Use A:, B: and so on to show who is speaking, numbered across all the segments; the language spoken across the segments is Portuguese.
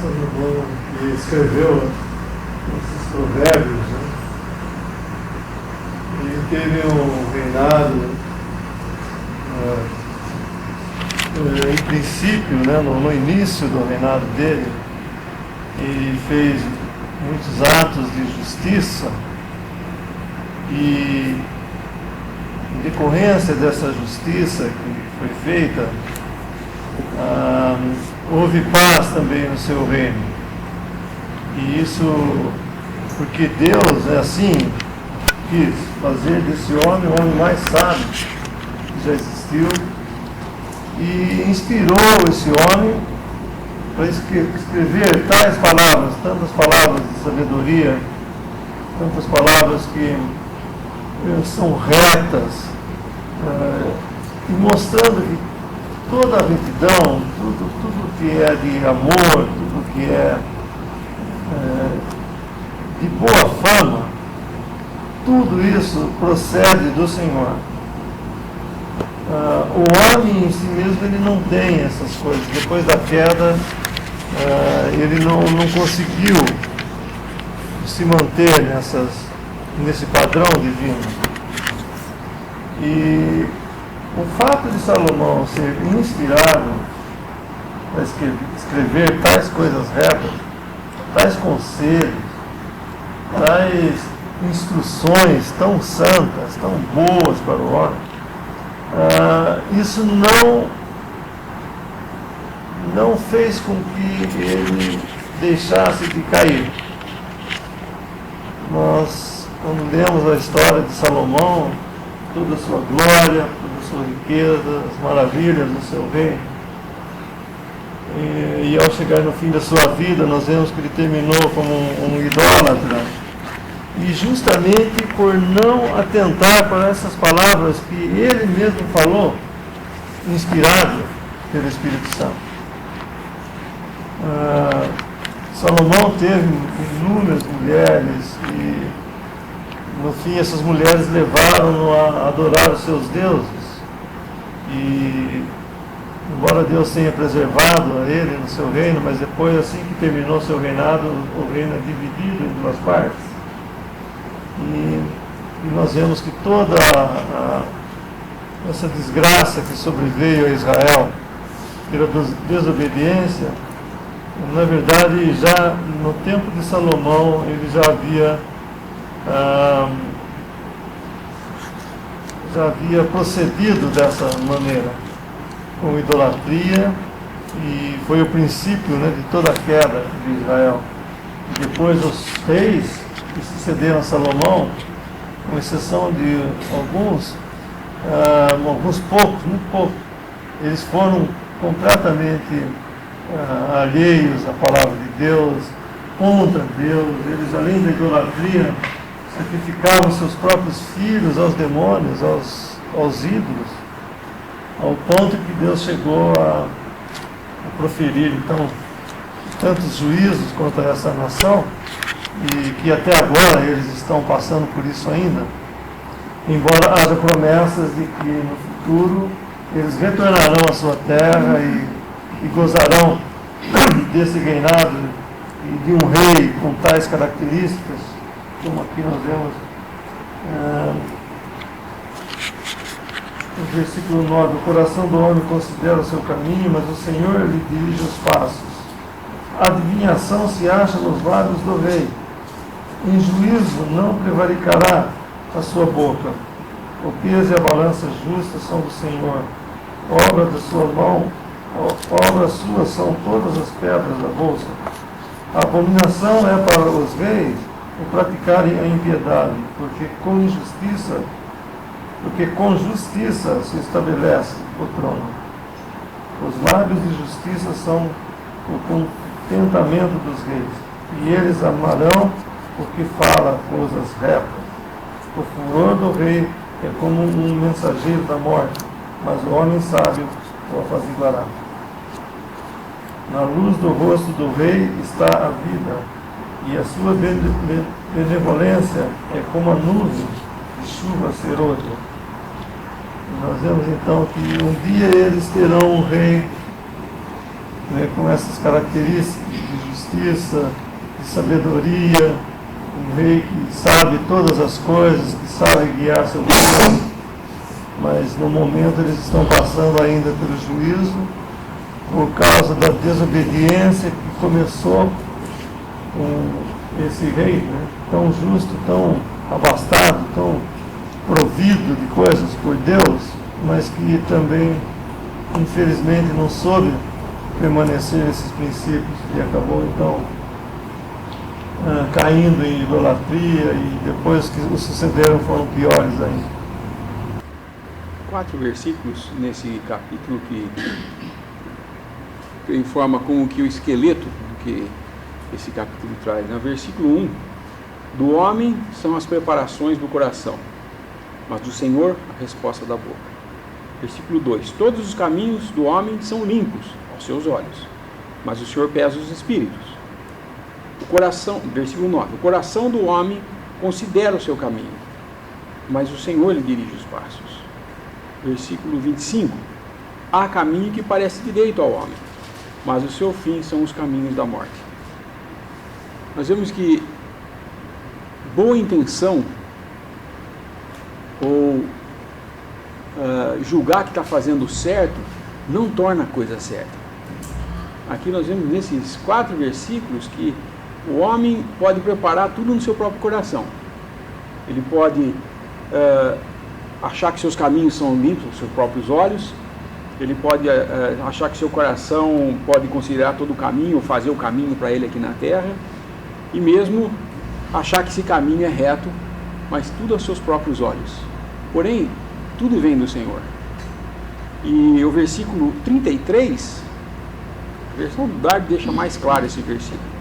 A: Salomão, que escreveu esses provérbios, né? Ele teve um reinado, em princípio, né, no início do reinado dele, ele fez muitos atos de justiça e, em decorrência dessa justiça que foi feita, houve paz também no seu reino. E isso porque Deus, assim, quis fazer desse homem o homem mais sábio que já existiu e inspirou esse homem para escrever tais palavras, tantas palavras de sabedoria, tantas palavras que são retas, e mostrando que toda a retidão, tudo que é de amor, tudo que é de boa fama, tudo isso procede do Senhor. O homem em si mesmo, ele não tem essas coisas. Depois da queda, ele não conseguiu se manter nesse padrão divino. E o fato de Salomão ser inspirado para escrever tais coisas retas, tais conselhos, tais instruções tão santas, tão boas para o homem, isso não fez com que ele deixasse de cair. Nós, quando lemos a história de Salomão, toda a sua glória, toda a sua riqueza, as maravilhas do seu reino, e ao chegar no fim da sua vida, nós vemos que ele terminou como um idólatra, e justamente por não atentar para essas palavras que ele mesmo falou, inspirado pelo Espírito Santo. Salomão teve inúmeras mulheres e no fim essas mulheres levaram-no a adorar os seus deuses, e embora Deus tenha preservado a ele no seu reino, mas depois, assim que terminou seu reinado, o reino é dividido em duas partes. E nós vemos que toda essa desgraça que sobreveio a Israel pela desobediência, na verdade, já no tempo de Salomão, ele já havia procedido dessa maneira, com idolatria, e foi o princípio, né, de toda a queda de Israel. E depois os reis que sucederam a Salomão, com exceção de alguns poucos, muito poucos, eles foram completamente alheios à palavra de Deus, contra Deus. Eles, além da idolatria, sacrificavam seus próprios filhos aos demônios, aos ídolos, ao ponto que Deus chegou a proferir, então, tantos juízos contra essa nação, e que até agora eles estão passando por isso ainda, embora haja promessas de que no futuro eles retornarão à sua terra e gozarão desse reinado e de um rei com tais características, como aqui nós vemos no versículo 9: o coração do homem considera o seu caminho, mas o Senhor lhe dirige os passos. A adivinhação se acha nos lábios do rei, em juízo não prevaricará a sua boca. O peso e a balança justa são do Senhor, obra da sua mão, obras suas são todas as pedras da bolsa. A abominação é para os reis o praticarem a impiedade, porque com justiça se estabelece o trono. Os lábios de justiça são o contentamento dos reis, e eles amarão o que fala coisas retas. O furor do rei é como um mensageiro da morte, mas o homem sábio o apaziguará. Na luz do rosto do rei está a vida, e a sua benevolência é como a nuvem de chuva serôdia. Nós vemos então que um dia eles terão um rei, né, com essas características de justiça, de sabedoria, um rei que sabe todas as coisas, que sabe guiar seu povo, mas no momento eles estão passando ainda pelo juízo, por causa da desobediência que começou com esse rei, né, tão justo, tão abastado, tão provido de coisas por Deus, mas que também, infelizmente, não soube permanecer nesses princípios e acabou, então, caindo em idolatria, e depois que o sucederam foram piores ainda.
B: 4 versículos nesse capítulo que informa como que o esqueleto do que esse capítulo traz. No versículo 1, do homem são as preparações do coração, mas do Senhor a resposta da boca. Versículo 2, todos os caminhos do homem são limpos aos seus olhos, mas o Senhor pesa os espíritos. O coração, versículo 9, o coração do homem considera o seu caminho, mas o Senhor lhe dirige os passos. Versículo 25, há caminho que parece direito ao homem, mas o seu fim são os caminhos da morte. Nós vemos que boa intenção ou julgar que está fazendo certo não torna a coisa certa. Aqui nós vemos nesses 4 versículos que o homem pode preparar tudo no seu próprio coração. Ele pode achar que seus caminhos são limpos aos seus próprios olhos, ele pode achar que seu coração pode considerar todo o caminho, fazer o caminho para ele aqui na terra, e mesmo achar que esse caminho é reto, mas tudo aos seus próprios olhos. Porém, tudo vem do Senhor. E o versículo 33, a versão do Darby deixa mais claro esse versículo.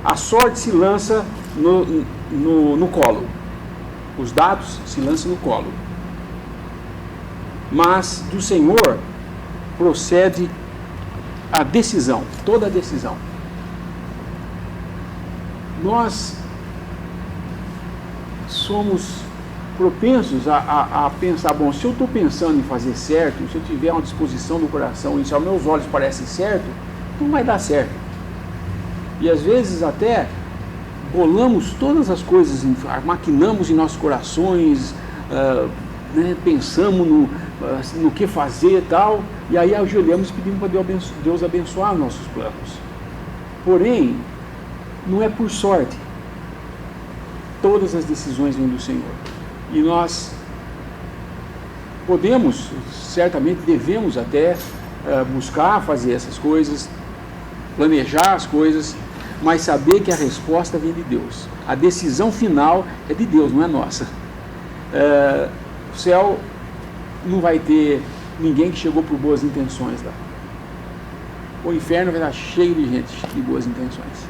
B: A sorte se lança no colo, os dados se lançam no colo, mas do Senhor procede a decisão, toda a decisão. Nós somos propensos a pensar, bom, se eu estou pensando em fazer certo, se eu tiver uma disposição do coração, e se aos meus olhos parece certo, não vai dar certo. E às vezes até bolamos todas as coisas, maquinamos em nossos corações, pensamos no que fazer e tal, e aí ajoelhamos e pedimos para Deus abençoar nossos planos. Porém, não é por sorte. Todas as decisões vêm do Senhor. E nós podemos, certamente devemos até buscar fazer essas coisas, planejar as coisas, mas saber que a resposta vem de Deus. A decisão final é de Deus, não é nossa. O céu não vai ter ninguém que chegou por boas intenções lá. O inferno vai estar cheio de gente de boas intenções,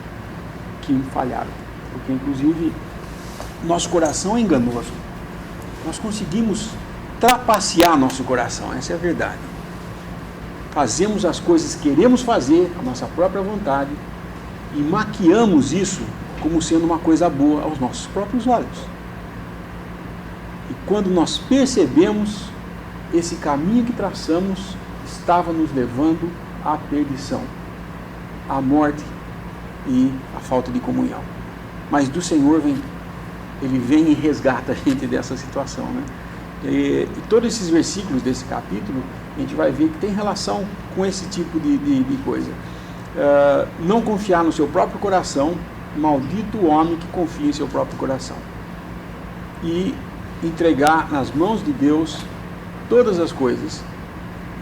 B: que falharam. Porque, inclusive, nosso coração é enganoso. Nós conseguimos trapacear nosso coração, essa é a verdade. Fazemos as coisas que queremos fazer, a nossa própria vontade, e maquiamos isso como sendo uma coisa boa aos nossos próprios olhos. E quando nós percebemos, esse caminho que traçamos estava nos levando à perdição, à morte e à falta de comunhão. Mas do Senhor Ele vem e resgata a gente dessa situação, né? E todos esses versículos desse capítulo, a gente vai ver que tem relação com esse tipo de coisa. Não confiar no seu próprio coração, maldito o homem que confia em seu próprio coração. E entregar nas mãos de Deus todas as coisas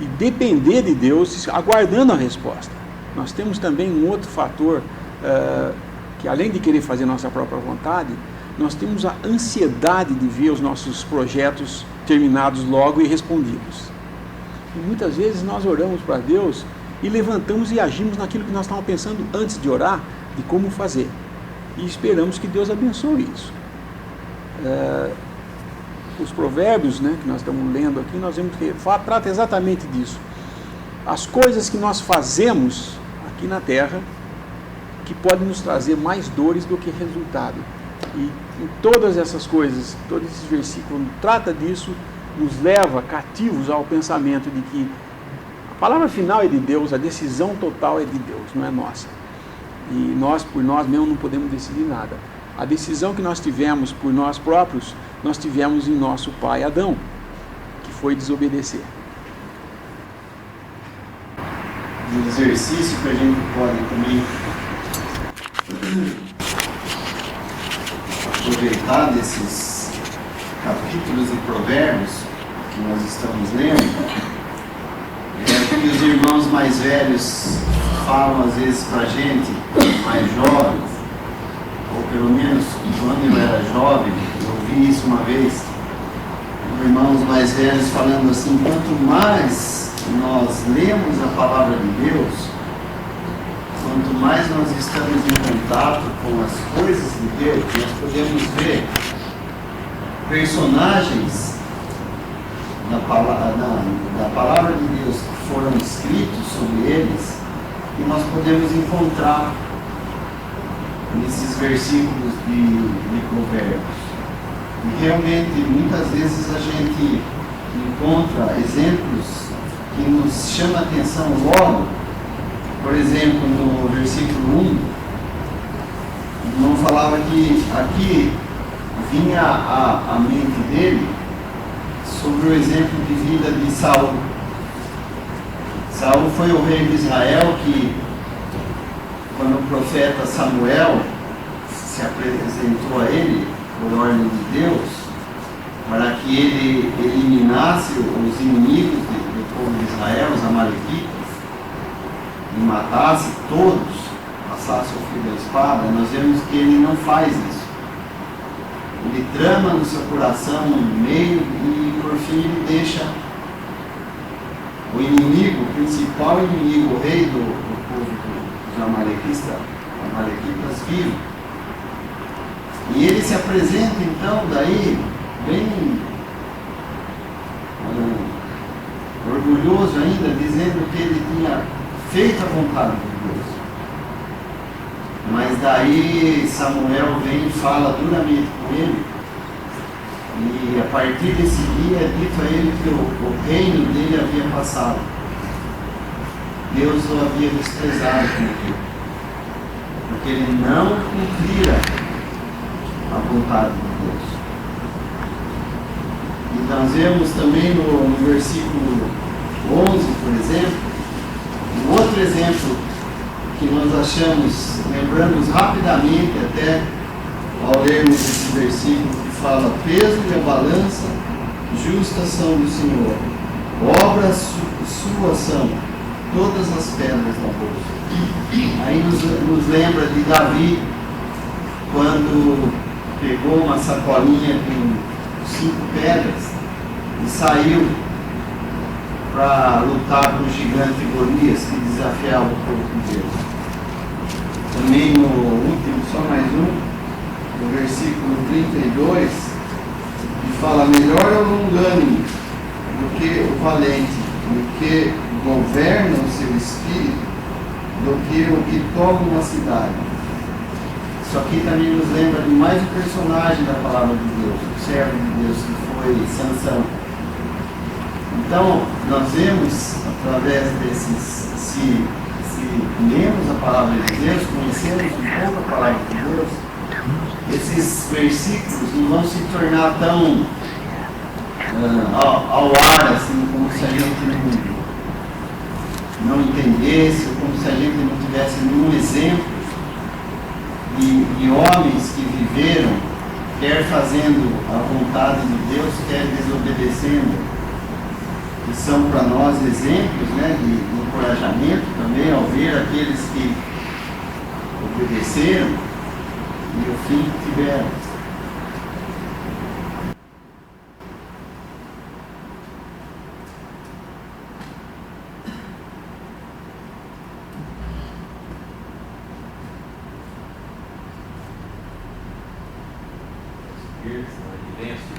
B: e depender de Deus, aguardando a resposta. Nós temos também um outro fator, que além de querer fazer nossa própria vontade, nós temos a ansiedade de ver os nossos projetos terminados logo e respondidos. E muitas vezes nós oramos para Deus e levantamos e agimos naquilo que nós estávamos pensando antes de orar, de como fazer. E esperamos que Deus abençoe isso. Os provérbios, né, que nós estamos lendo aqui, nós vemos que trata exatamente disso. As coisas que nós fazemos aqui na terra, que podem nos trazer mais dores do que resultado. E em todas essas coisas, todos esses versículos trata disso, nos leva cativos ao pensamento de que a palavra final é de Deus, a decisão total é de Deus, não é nossa. E nós, por nós mesmos, não podemos decidir nada. A decisão que nós tivemos por nós próprios, nós tivemos em nosso pai Adão, que foi desobedecer.
C: Um exercício que a gente pode também aproveitar desses capítulos de Provérbios que nós estamos lendo, é que os irmãos mais velhos falam às vezes para a gente, mais jovens, ou pelo menos quando eu era jovem, eu ouvi isso uma vez, irmãos mais velhos falando assim: quanto mais nós lemos a palavra de Deus, quanto mais nós estamos em contato com as coisas de Deus, nós podemos ver personagens da palavra de Deus que foram escritos sobre eles, e nós podemos encontrar nesses versículos de Provérbios. E realmente, muitas vezes a gente encontra exemplos que nos chamam a atenção logo. Por exemplo, no versículo 1, o irmão falava que aqui vinha à mente dele sobre o exemplo de vida de Saul. Saul foi o rei de Israel que, quando o profeta Samuel se apresentou a ele, por ordem de Deus, para que ele eliminasse os inimigos do povo de Israel, os amalequitas, e matasse todos, passasse o fio da espada, nós vemos que ele não faz isso. Ele trama no seu coração um meio e por fim ele deixa o inimigo, o principal inimigo, o rei do povo dos amalequitas vivo. E ele se apresenta então daí bem orgulhoso ainda, dizendo que ele tinha feito a vontade de Deus. Mas daí Samuel vem e fala duramente com ele, e a partir desse dia é dito a ele que o reino dele havia passado. Deus o havia desprezado com ele, porque ele não cumprira a vontade de Deus. E nós vemos também no versículo 11, por exemplo, um outro exemplo que nós achamos, lembramos rapidamente até ao lermos esse versículo que fala: peso e a balança justas são do Senhor, obras suas são todas as pedras da bolsa. Aí nos lembra de Davi, quando pegou uma sacolinha com 5 pedras e saiu para lutar com o gigante Golias que desafiava o povo de Deus. Também no último, só mais um, no versículo 32, que fala: melhor é o longânime do que o valente, do que governa o seu espírito, do que o que toma uma cidade. Isso aqui também nos lembra de mais um personagem da palavra de Deus, o servo de Deus, que foi Sansão. Então, nós vemos, através desses, se lemos a palavra de Deus, conhecemos um pouco a palavra de Deus, esses versículos não vão se tornar tão ao ar, assim, como se a gente não entendesse, ou como se a gente não tivesse nenhum exemplo de homens que viveram, quer fazendo a vontade de Deus, quer desobedecendo, que são para nós exemplos, né, de encorajamento também, ao ver aqueles que obedeceram e o fim que tiveram.
D: Evidência